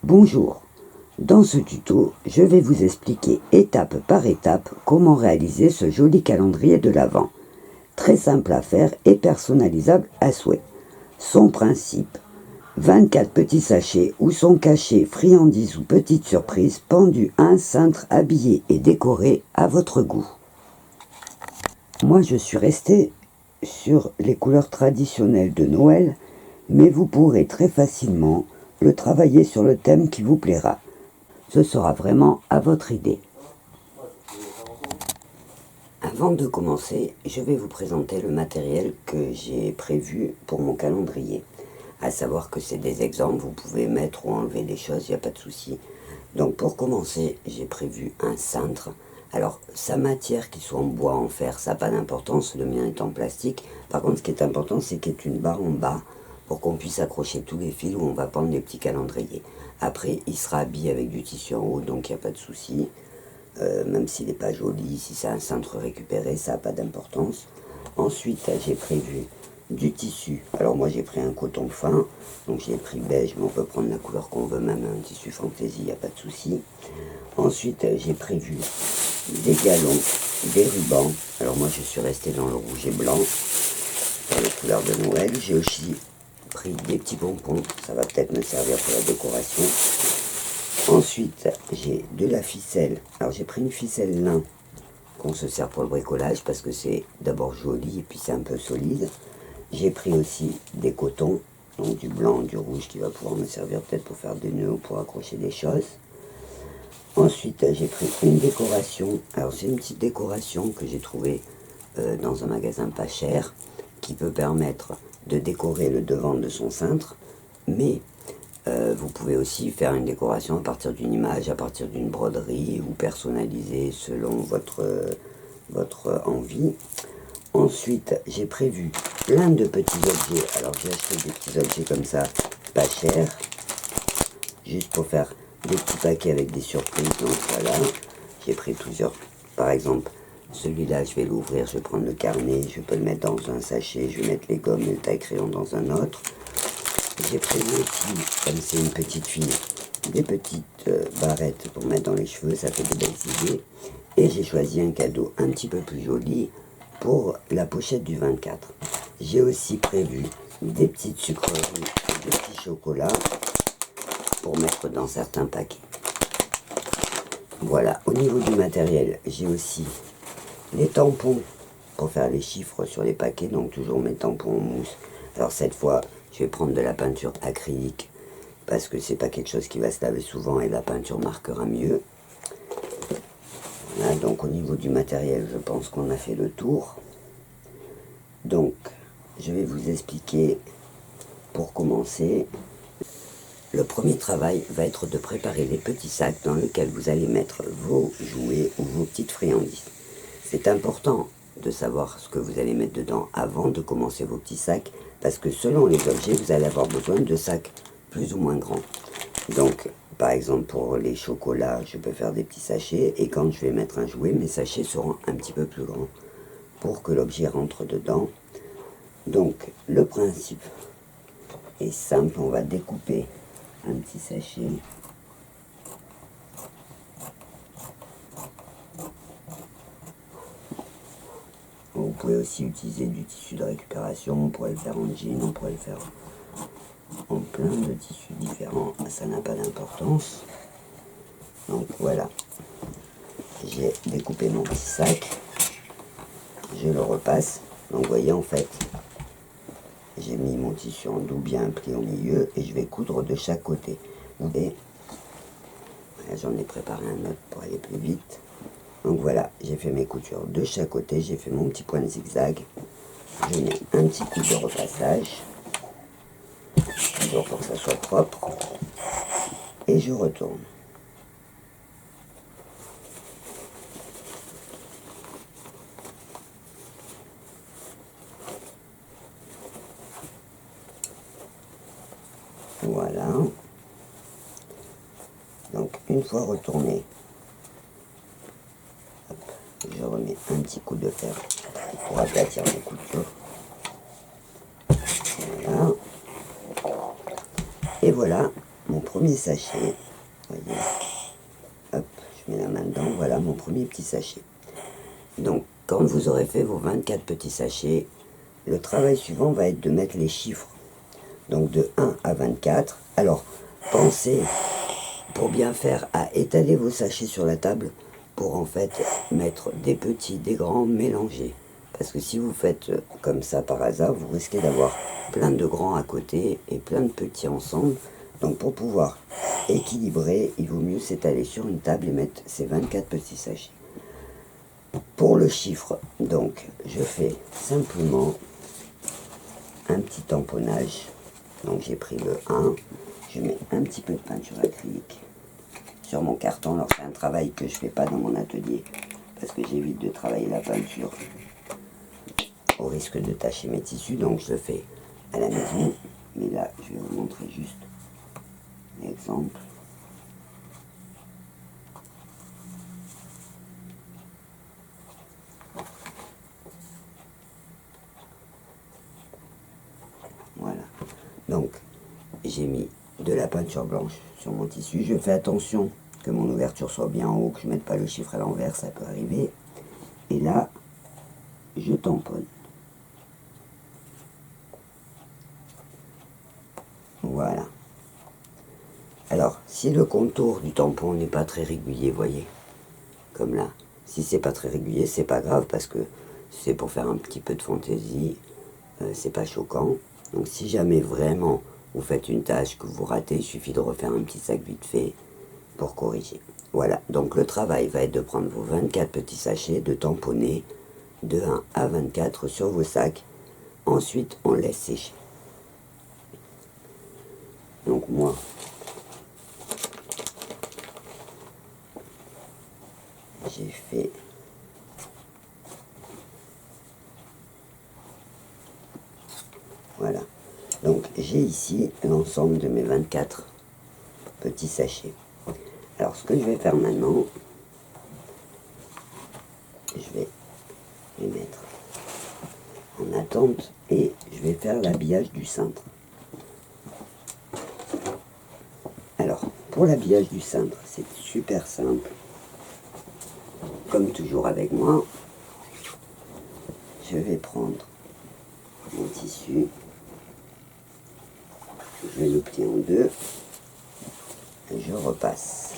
Bonjour, dans ce tuto, je vais vous expliquer étape par étape comment réaliser ce joli calendrier de l'Avent. Très simple à faire et personnalisable à souhait. Son principe, 24 petits sachets où sont cachés friandises ou petites surprises pendues à un cintre, habillés et décorés à votre goût. Moi je suis restée sur les couleurs traditionnelles de Noël, mais vous pourrez très facilement le travailler sur le thème qui vous plaira. Ce sera vraiment à votre idée. Avant de commencer, je vais vous présenter le matériel que j'ai prévu pour mon calendrier. À savoir que c'est des exemples, vous pouvez mettre ou enlever des choses, il n'y a pas de souci. Donc pour commencer, j'ai prévu un cintre. Alors sa matière, qu'il soit en bois, en fer, ça n'a pas d'importance, le mien est en plastique. Par contre, ce qui est important, c'est qu'il y ait une barre en bas pour qu'on puisse accrocher tous les fils où on va pendre les petits calendriers. Après, il sera habillé avec du tissu en haut, donc il n'y a pas de souci. Même s'il n'est pas joli, si c'est un cintre récupéré, ça n'a pas d'importance. Ensuite, j'ai prévu du tissu. Alors moi, j'ai pris un coton fin, donc j'ai pris beige, mais on peut prendre la couleur qu'on veut, même un tissu fantaisie, il n'y a pas de souci. Ensuite, j'ai prévu des galons, des rubans. Alors moi, je suis resté dans le rouge et blanc, dans les couleurs de Noël. J'ai aussi pris des petits pompons, ça va peut-être me servir pour la décoration. Ensuite, j'ai de la ficelle. Alors j'ai pris une ficelle lin qu'on se sert pour le bricolage parce que c'est d'abord joli et puis c'est un peu solide. J'ai pris aussi des cotons, donc du blanc, du rouge qui va pouvoir me servir peut-être pour faire des nœuds ou pour accrocher des choses. Ensuite, j'ai pris une décoration. Alors c'est une petite décoration que j'ai trouvée dans un magasin pas cher qui peut permettre de décorer le devant de son cintre, mais vous pouvez aussi faire une décoration à partir d'une image, à partir d'une broderie ou personnalisée selon votre envie. Ensuite, j'ai prévu plein de petits objets. Alors j'ai acheté des petits objets comme ça, pas chers, juste pour faire des petits paquets avec des surprises. Donc voilà, j'ai pris plusieurs. Par exemple, celui-là, je vais l'ouvrir, je vais prendre le carnet, je peux le mettre dans un sachet, je vais mettre les gommes et le taille-crayon dans un autre. J'ai prévu aussi, comme c'est une petite fille, des petites barrettes pour mettre dans les cheveux, ça fait de belles idées. Et j'ai choisi un cadeau un petit peu plus joli pour la pochette du 24. J'ai aussi prévu des petites sucreries, des petits chocolats pour mettre dans certains paquets. Voilà, au niveau du matériel, j'ai aussi les tampons pour faire les chiffres sur les paquets, donc toujours mes tampons en mousse. Alors cette fois, je vais prendre de la peinture acrylique parce que c'est pas quelque chose qui va se laver souvent et la peinture marquera mieux. Voilà, donc au niveau du matériel, je pense qu'on a fait le tour. Donc, je vais vous expliquer pour commencer. Le premier travail va être de préparer les petits sacs dans lesquels vous allez mettre vos jouets ou vos petites friandises. C'est important de savoir ce que vous allez mettre dedans avant de commencer vos petits sacs, parce que selon les objets, vous allez avoir besoin de sacs plus ou moins grands. Donc, par exemple, pour les chocolats, je peux faire des petits sachets, et quand je vais mettre un jouet, mes sachets seront un petit peu plus grands pour que l'objet rentre dedans. Donc, le principe est simple, on va découper un petit sachet. Vous pouvez aussi utiliser du tissu de récupération, on pourrait le faire en jean, on pourrait le faire en plein de tissus différents, ça n'a pas d'importance. Donc voilà, j'ai découpé mon petit sac, je le repasse. Donc vous voyez, en fait, j'ai mis mon tissu en double, bien plié au milieu, et je vais coudre de chaque côté. Et j'en ai préparé un autre pour aller plus vite. Donc voilà, j'ai fait mes coutures de chaque côté, j'ai fait mon petit point de zigzag. Je mets un petit coup de repassage, toujours pour que ça soit propre, et je retourne. Voilà. Donc une fois retourné, hop, je remets un petit coup de fer pour aplatir mes coutures. Voilà. Et voilà, mon premier sachet. Voyez, hop, je mets la main dedans, voilà mon premier petit sachet. Donc, quand vous aurez fait vos 24 petits sachets, le travail suivant va être de mettre les chiffres. Donc de 1 à 24. Alors, pensez, pour bien faire, à étaler vos sachets sur la table pour en fait mettre des petits, des grands mélangés. Parce que si vous faites comme ça par hasard, vous risquez d'avoir plein de grands à côté et plein de petits ensemble. Donc pour pouvoir équilibrer, il vaut mieux s'étaler sur une table et mettre ces 24 petits sachets. Pour le chiffre, donc, je fais simplement un petit tamponnage. Donc j'ai pris le 1, je mets un petit peu de peinture acrylique sur mon carton. Alors c'est un travail que je ne fais pas dans mon atelier parce que j'évite de travailler la peinture au risque de tacher mes tissus, donc je le fais à la maison. Mais là, je vais vous montrer juste l'exemple. Voilà. Donc, j'ai mis de la peinture blanche sur mon tissu. Je fais attention que mon ouverture soit bien en haut, que je ne mette pas le chiffre à l'envers, ça peut arriver. Et là, je tamponne. Voilà. Alors, si le contour du tampon n'est pas très régulier, voyez, comme là, si c'est pas très régulier, c'est pas grave parce que c'est pour faire un petit peu de fantaisie, c'est pas choquant. Donc si jamais vraiment vous faites une tâche que vous ratez, il suffit de refaire un petit sac vite fait pour corriger. Voilà, donc le travail va être de prendre vos 24 petits sachets, de tamponner de 1 à 24 sur vos sacs. Ensuite, on laisse sécher. Donc moi, j'ai fait voilà. Donc j'ai ici l'ensemble de mes 24 petits sachets. Alors ce que je vais faire maintenant, je vais les mettre en attente et je vais faire l'habillage du cintre. Alors pour l'habillage du cintre, c'est super simple. Comme toujours avec moi, je vais prendre mon tissu, je vais le plier en deux et je repasse.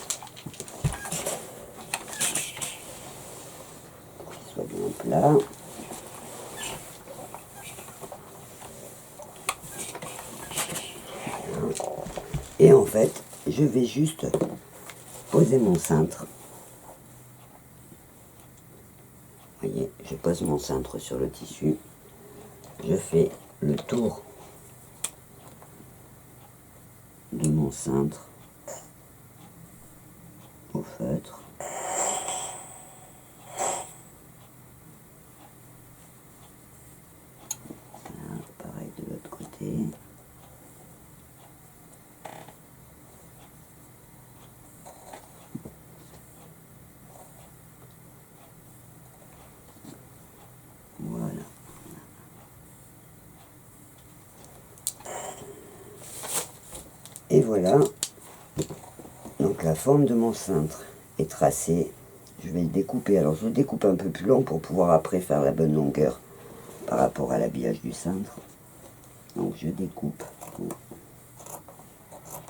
Pour qu'il soit bien plat. Et en fait, je vais juste poser mon cintre. Vous voyez, je pose mon cintre sur le tissu. Je fais le tour de mon cintre au feutre. Voilà, pareil de l'autre côté. Voilà. Et voilà. Donc la forme de mon cintre est tracée. Je vais le découper. Alors je le découpe un peu plus long pour pouvoir après faire la bonne longueur par rapport à l'habillage du cintre. Donc je découpe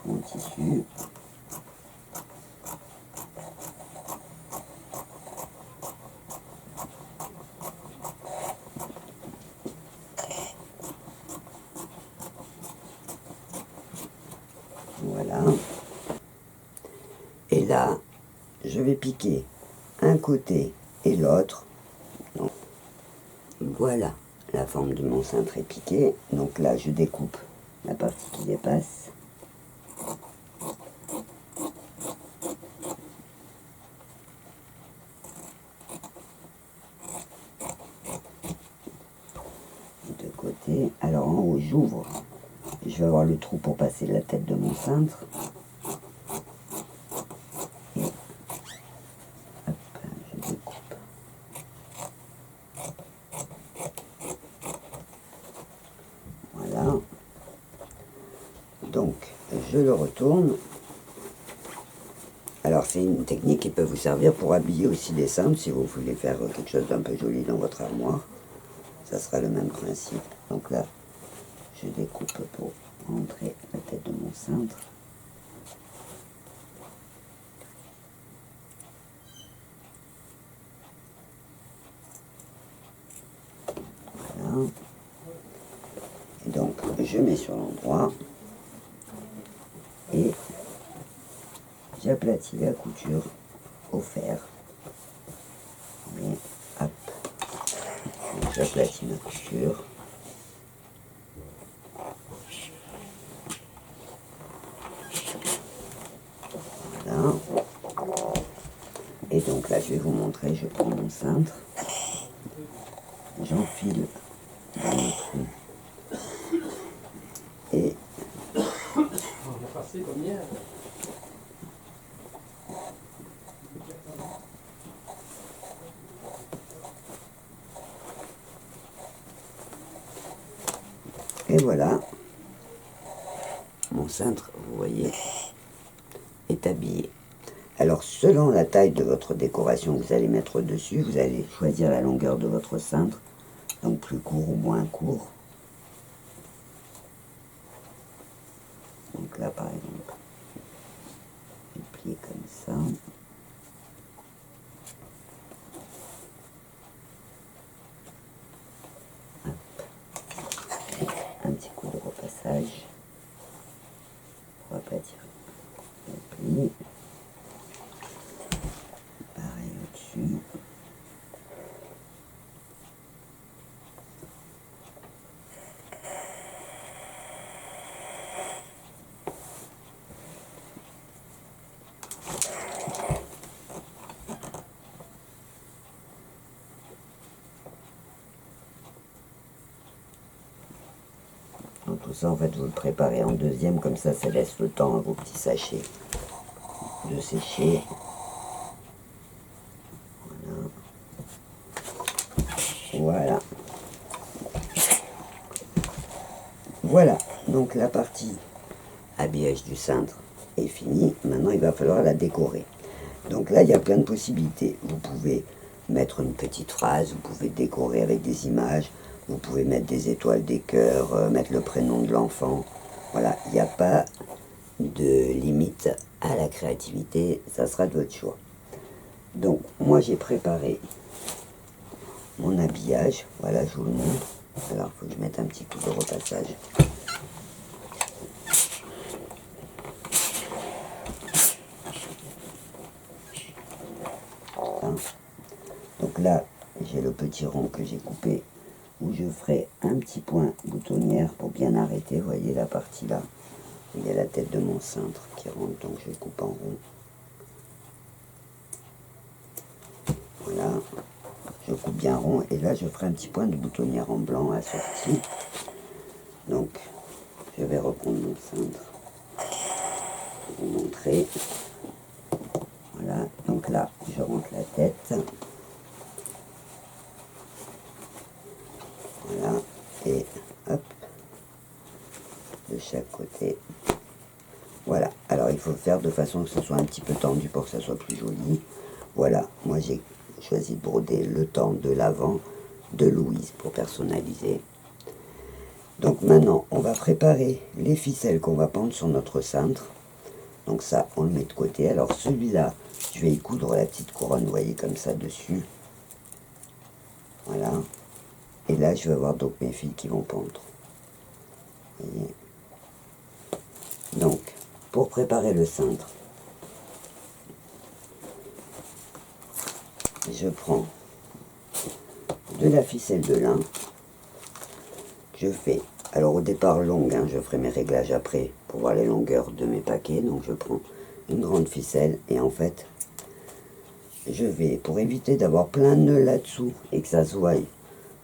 mon tissu. Voilà. Et là, je vais piquer un côté et l'autre. Voilà, la forme de mon cintre est piquée. Donc là, je découpe la partie qui dépasse. De côté. Alors en haut, j'ouvre. Je vais avoir le trou pour passer la tête de mon cintre. Et hop, je découpe. Voilà. Donc, je le retourne. Alors c'est une technique qui peut vous servir pour habiller aussi des cintres, si vous voulez faire quelque chose d'un peu joli dans votre armoire. Ça sera le même principe. Donc là, je découpe pour rentrer la tête de mon cintre. Voilà. Et donc, je mets sur l'endroit et j'aplatis la couture au fer. Et hop. Donc j'aplatis ma couture. Voilà. Et donc là, je vais vous montrer, je prends mon cintre, j'enfile dans le trou. Et voilà, mon cintre, vous voyez, est habillé. Alors, selon la taille de votre décoration que vous allez mettre dessus, vous allez choisir la longueur de votre cintre, donc plus court ou moins court. Donc là, par exemple, je vais plier comme ça. Hop. Un petit coup de repassage pour aplatir le pli. Pareil au-dessus. Donc tout ça, en fait, vous le préparez en deuxième, comme ça laisse le temps à vos petits sachets de sécher. Voilà. Voilà, donc la partie habillage du cintre est finie. Maintenant, il va falloir la décorer. Donc là, il y a plein de possibilités. Vous pouvez mettre une petite phrase, vous pouvez décorer avec des images, vous pouvez mettre des étoiles, des cœurs, mettre le prénom de l'enfant. Voilà, il n'y a pas de limite à la créativité, ça sera de votre choix. Donc, moi, j'ai préparé mon habillage. Voilà, je vous le montre. Alors, il faut que je mette un petit coup de repassage. Donc là, j'ai le petit rond que j'ai coupé, où je ferai un petit point boutonnière pour bien arrêter. Vous voyez la partie là, il y a la tête de mon cintre qui rentre, donc je coupe en rond. Voilà, je coupe bien rond, et là je ferai un petit point de boutonnière en blanc assorti. Donc, je vais reprendre mon cintre pour vous montrer. Voilà, donc là, je rentre la tête. Voilà, et hop, de chaque côté. Voilà, alors il faut faire de façon que ce soit un petit peu tendu pour que ça soit plus joli. Voilà, moi j'ai choisi de broder le temps de l'avant de Louise pour personnaliser. Donc maintenant, on va préparer les ficelles qu'on va pendre sur notre cintre. Donc ça, on le met de côté. Alors celui-là, je vais y coudre la petite couronne, vous voyez, comme ça dessus. Voilà. Et là, je vais avoir donc mes fils qui vont pendre. Vous voyez. Donc, pour préparer le cintre, je prends de la ficelle de lin. Je fais, alors au départ longue, hein, je ferai mes réglages après pour voir les longueurs de mes paquets. Donc je prends une grande ficelle et en fait, je vais, pour éviter d'avoir plein de nœuds là-dessous et que ça se voie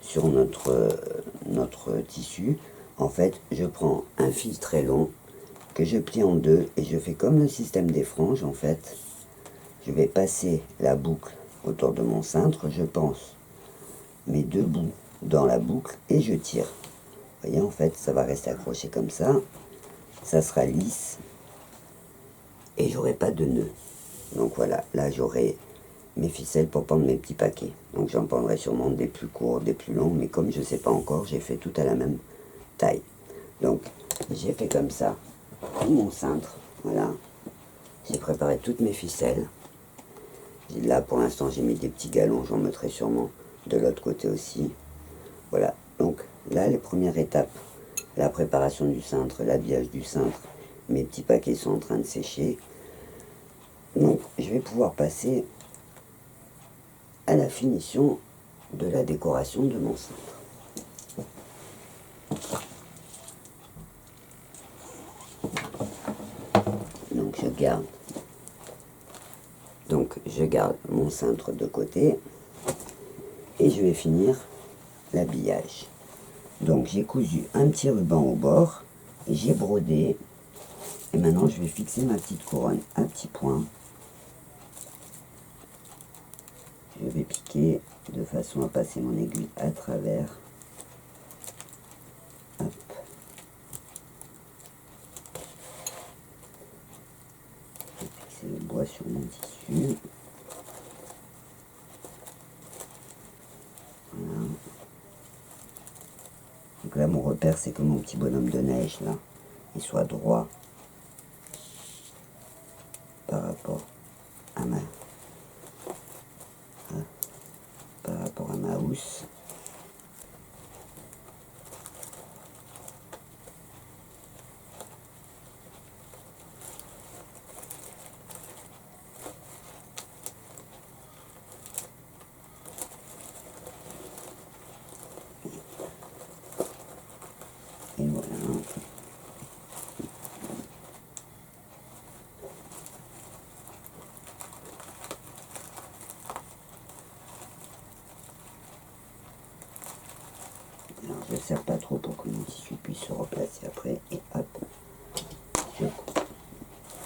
sur notre tissu, en fait, je prends un fil très long que je plie en deux et je fais comme le système des franges. En fait, je vais passer la boucle autour de mon cintre, je pense mes deux bouts dans la boucle et je tire. Vous voyez, en fait, ça va rester accroché comme ça. Ça sera lisse. et j'aurai pas de nœud. Donc voilà, là j'aurai mes ficelles pour pendre mes petits paquets. Donc j'en prendrai sûrement des plus courts, des plus longs, mais comme je ne sais pas encore, j'ai fait tout à la même taille. Donc j'ai fait comme ça mon cintre, voilà. J'ai préparé toutes mes ficelles. Là pour l'instant j'ai mis des petits galons, j'en mettrai sûrement de l'autre côté aussi. Voilà, donc là les premières étapes, la préparation du cintre, l'habillage du cintre, mes petits paquets sont en train de sécher. Donc je vais pouvoir passer à la finition de la décoration de mon cintre. Donc je garde mon cintre de côté et je vais finir l'habillage. Donc j'ai cousu un petit ruban au bord et j'ai brodé, et maintenant je vais fixer ma petite couronne à petits points. Je vais piquer de façon à passer mon aiguille à travers. Hop. Je vais fixer le bois sur mon tissu. Voilà. Donc là mon repère c'est que mon petit bonhomme de neige là, il soit droit par rapport à ma housse. Et voilà. Alors je ne serre pas trop pour que mon tissu puisse se replacer après, et hop, je coupe.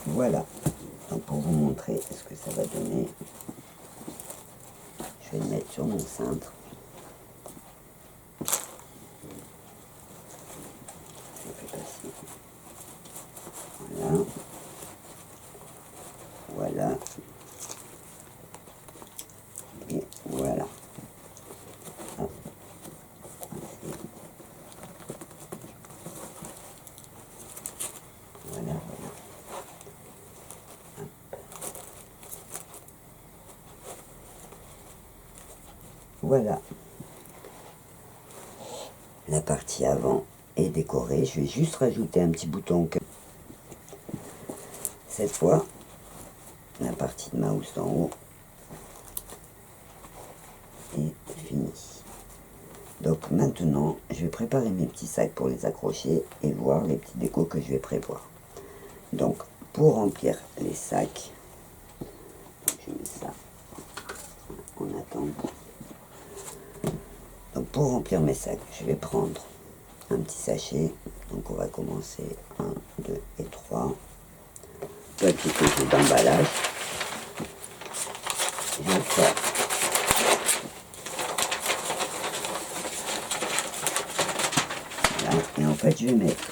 Voilà, donc pour vous montrer ce que ça va donner, je vais le mettre sur mon cintre. Je fais passer. Voilà. Voilà. Et voilà. Hop. Voilà, voilà. Hop. Voilà. La partie avant est décorée. Je vais juste rajouter un petit bouton. Cette fois, la partie de ma housse en haut est finie. Donc maintenant, je vais préparer mes petits sacs pour les accrocher et voir les petits décos que je vais prévoir. Donc, pour remplir les sacs, je mets ça en attendant. Donc, pour remplir mes sacs, je vais prendre un petit sachet. Donc, on va commencer 1, 2 et 3. Papier d'emballage. Je vais faire voilà. Et en fait, je vais mettre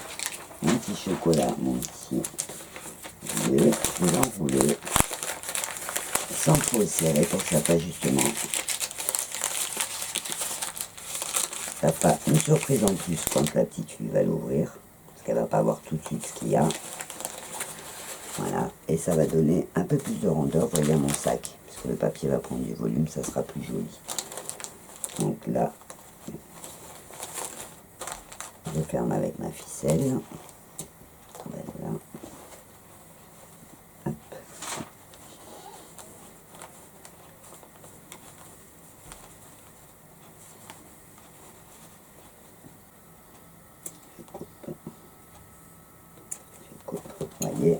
mon petit chocolat, mon petit bleu, je vais l'enrouler sans trop serrer pour que ça fasse justement. Ça fera une surprise en plus quand la petite fille va l'ouvrir, parce qu'elle va pas voir tout de suite ce qu'il y a. Voilà, et ça va donner un peu plus de rondeur, voyez, à mon sac, parce que le papier va prendre du volume, ça sera plus joli. Donc là, je ferme avec ma ficelle. Voilà. Hop. Je coupe, vous voyez.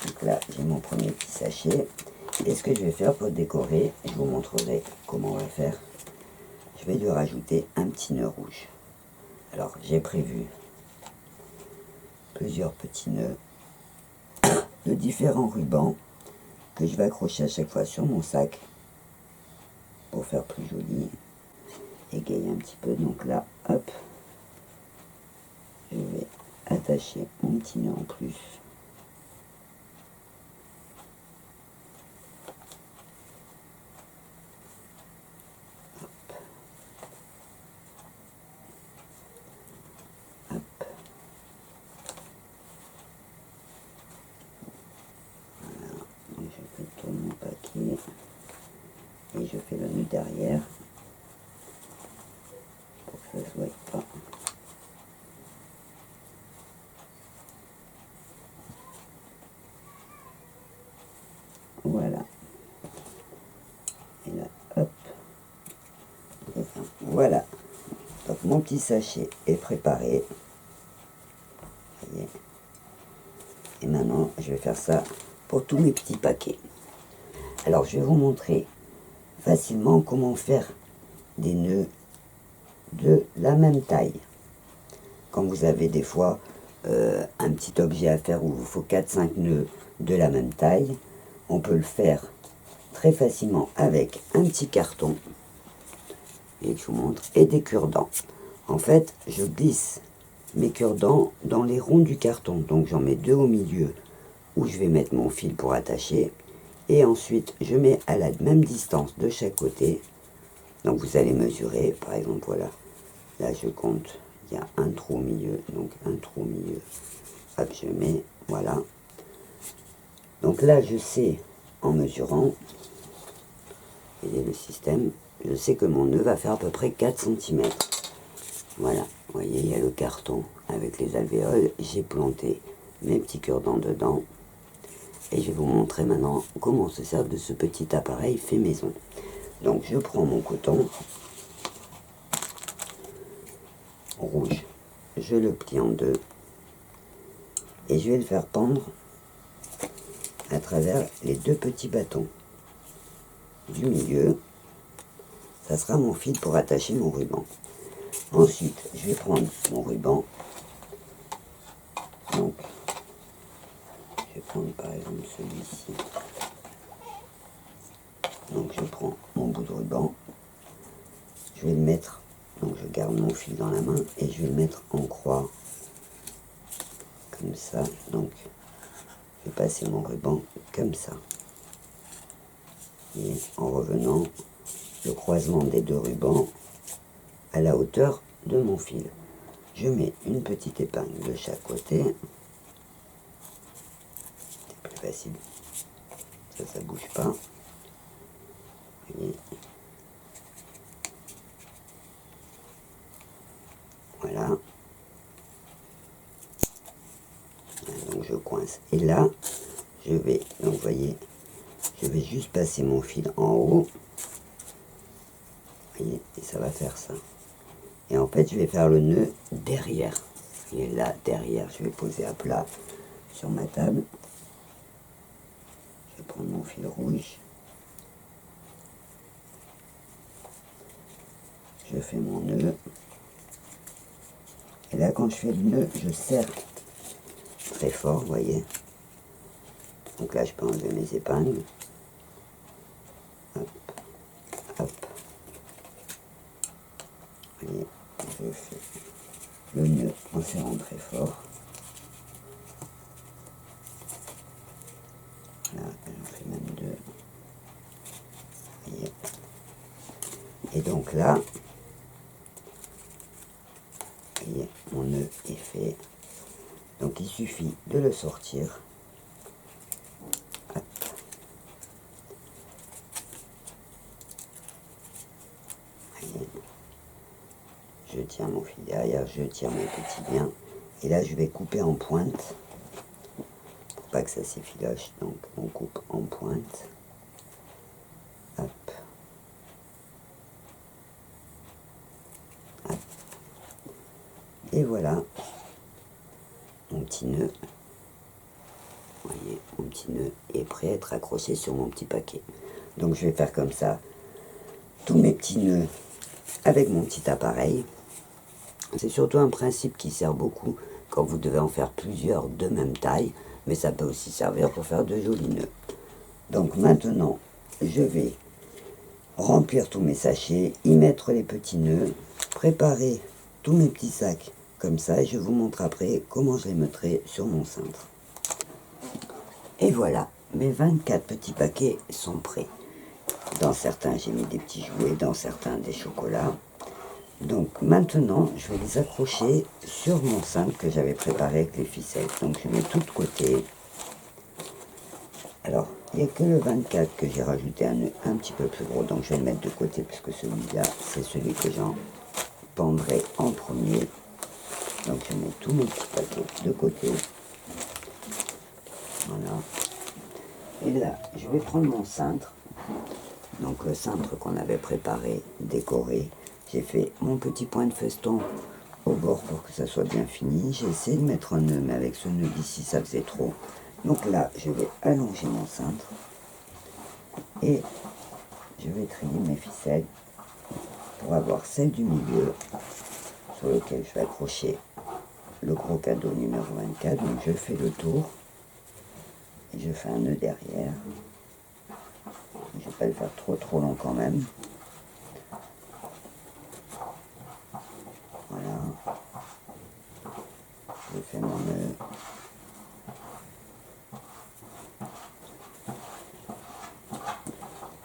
Donc là, j'ai mon premier petit sachet. Et ce que je vais faire pour décorer, je vous montrerai comment on va faire. Je vais lui rajouter un petit nœud rouge. Alors, j'ai prévu plusieurs petits nœuds de différents rubans que je vais accrocher à chaque fois sur mon sac pour faire plus joli, égayer un petit peu. Donc là, hop, je vais attacher mon petit nœud en plus. derrière, pour que ça ne se voie pas. Voilà. Et là, hop. Et ça. Voilà. Donc mon petit sachet est préparé. Voyez. Et maintenant, je vais faire ça pour tous mes petits paquets. Alors, je vais vous montrer facilement comment faire des nœuds de la même taille. Quand vous avez des fois un petit objet à faire où il vous faut 4-5 nœuds de la même taille, on peut le faire très facilement avec un petit carton, et je vous montre, et des cure-dents. En fait, je glisse mes cure-dents dans les ronds du carton, donc j'en mets 2 au milieu où je vais mettre mon fil pour attacher, et ensuite je mets à la même distance de chaque côté. Donc vous allez mesurer, par exemple, voilà, là je compte, il y a un trou au milieu, donc un trou au milieu, hop, je mets, voilà. Donc là je sais, en mesurant, vous voyez le système, je sais que mon nœud va faire à peu près 4 cm. Voilà, vous voyez, il y a le carton avec les alvéoles, j'ai planté mes petits cure-dents dedans, et je vais vous montrer maintenant comment on se sert de ce petit appareil fait maison. Donc je prends mon coton rouge, je le plie en deux, et je vais le faire pendre à travers les 2 petits bâtons du milieu. Ça sera mon fil pour attacher mon ruban. Ensuite, je vais prendre mon ruban. Donc, je vais prendre par exemple celui-ci. Donc, je prends mon bout de ruban. Je vais le mettre, donc je garde mon fil dans la main et je vais le mettre en croix. Comme ça. Donc, je vais passer mon ruban comme ça. Et en revenant, le croisement des 2 rubans à la hauteur de mon fil. Je mets une petite épingle de chaque côté. C'est plus facile. Ça bouge pas. Et voilà. Donc je coince. Et là, je vais, donc vous voyez, je vais juste passer mon fil en haut. Vous voyez, et ça va faire ça. Et en fait, je vais faire le nœud derrière. Et là, derrière, je vais poser à plat sur ma table. Je vais prendre mon fil rouge. Je fais mon nœud. Et là, quand je fais le nœud, je serre très fort, vous voyez. Donc là, je peux enlever mes épingles. Hop, hop. Vous voyez, je fais le nœud en serrant très fort. Là, j'en fais même 2. Vous voyez. Et donc là, vous voyez, mon nœud est fait. Donc il suffit de le sortir. Hop. Voyez. Je tiens mon fil derrière, je tire mon petit bien. Et là, je vais couper en pointe. Pour pas que ça s'effiloche. Donc on coupe en pointe. Hop. Hop. Et voilà mon petit nœud. Vous voyez, mon petit nœud est prêt à être accroché sur mon petit paquet. Donc je vais faire comme ça tous mes petits nœuds avec mon petit appareil. C'est surtout un principe qui sert beaucoup quand vous devez en faire plusieurs de même taille, mais ça peut aussi servir pour faire de jolis nœuds. Donc maintenant, je vais remplir tous mes sachets, y mettre les petits nœuds, préparer tous mes petits sacs comme ça, et je vous montre après comment je les mettrai sur mon cintre. Et voilà, mes 24 petits paquets sont prêts. Dans certains, j'ai mis des petits jouets, dans certains, des chocolats. Donc maintenant, je vais les accrocher sur mon cintre que j'avais préparé avec les ficelles. Donc je mets tout de côté. Alors, Il n'y a que le 24 que j'ai rajouté un nœud un petit peu plus gros, donc je vais le mettre de côté puisque celui-là, c'est celui que j'en pendrai en premier. Donc je mets tout mon petit paquet de côté. Voilà. Et là, je vais prendre mon cintre. Donc le cintre qu'on avait préparé, décoré. J'ai fait mon petit point de feston au bord pour que ça soit bien fini. J'ai essayé de mettre un nœud, mais avec ce nœud d'ici, ça faisait trop. Donc là, je vais allonger mon cintre. Et je vais trier mes ficelles pour avoir celle du milieu sur lequel je vais accrocher le gros cadeau numéro 24. Donc je fais le tour et je fais un nœud derrière. Je ne vais pas le faire trop long quand même. Voilà. Je fais mon nœud.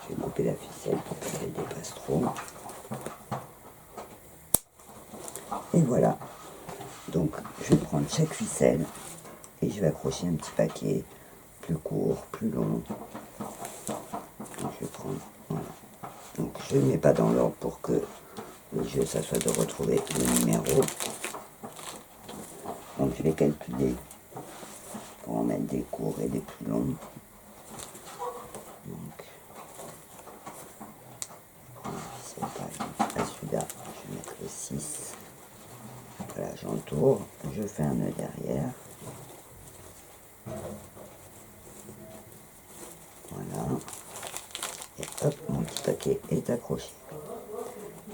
Je vais couper la ficelle pour qu'elle ne dépasse trop. Et voilà. Donc je vais prendre chaque ficelle et je vais accrocher un petit paquet plus court, plus long. Donc, je vais prendre, voilà. Donc je ne mets pas dans l'ordre pour que le jeu ça soit de retrouver le numéro. Donc je vais calculer pour en mettre des courts et des plus longs. Donc c'est pareil. À celui-là, je vais mettre le 6. Voilà, j'entoure, je fais un nœud derrière. Voilà. Et hop, mon petit paquet est accroché.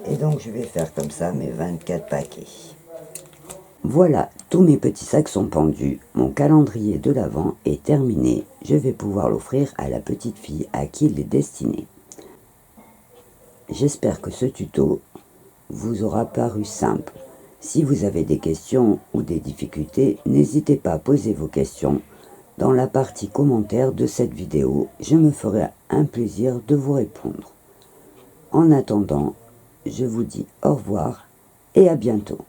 Et donc je vais faire comme ça mes 24 paquets. Voilà, tous mes petits sacs sont pendus. Mon calendrier de l'Avent est terminé. Je vais pouvoir l'offrir à la petite fille à qui il est destiné. J'espère que ce tuto vous aura paru simple. Si vous avez des questions ou des difficultés, n'hésitez pas à poser vos questions dans la partie commentaire de cette vidéo. Je me ferai un plaisir de vous répondre. En attendant, je vous dis au revoir et à bientôt.